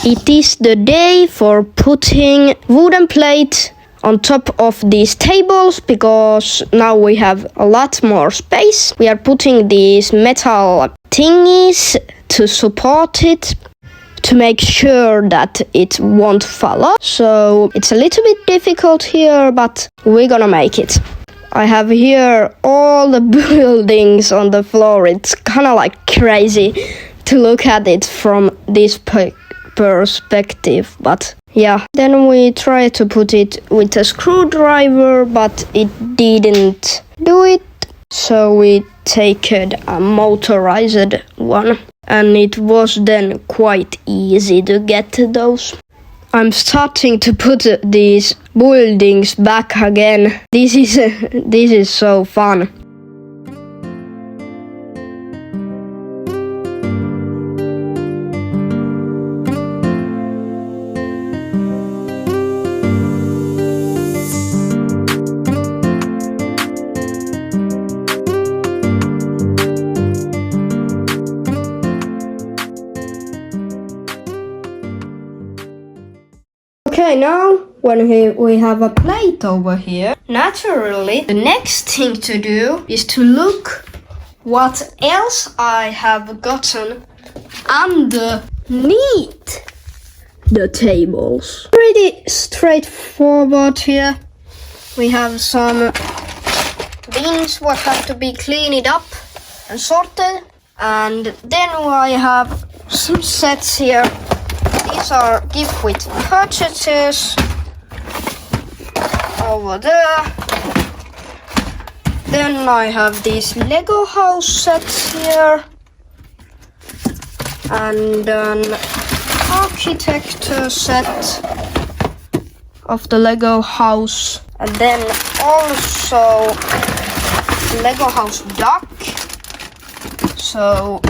It is the day for putting wooden plate on top of these tables because now we have a lot more space. We are putting these metal thingies to support it to make sure that it won't fall off. So it's a little bit difficult here, but we're gonna make it. I have here all the buildings on the floor. It's kind of like crazy to look at it from this perspective, but yeah. Then we tried to put it with a screwdriver, but it didn't do it. So we take a motorized one, and it was then quite easy to get those. I'm starting to put these buildings back again. This is so fun. Okay, now when we have a plate over here, naturally the next thing to do is to look what else I have gotten underneath the tables. Pretty straightforward here. We have some bins what have to be cleaned up and sorted, and then I have some sets here. These are gift with purchases over there. Then I have these Lego house sets here, and an architecture set of the Lego house, and then also Lego house duck. So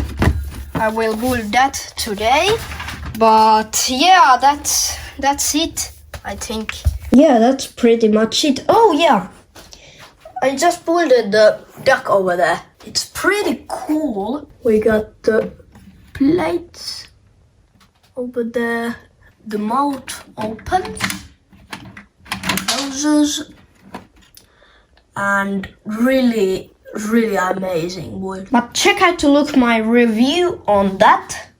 I will build that today. But yeah, that's it, I think. Yeah, that's pretty much it. Oh yeah, I just pulled the duck over there. It's pretty cool. We got the plates over there, the mouth opens, noses, and really amazing wood. But check out to look my review on that.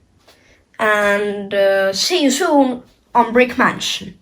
And see you soon on Brick Mansion.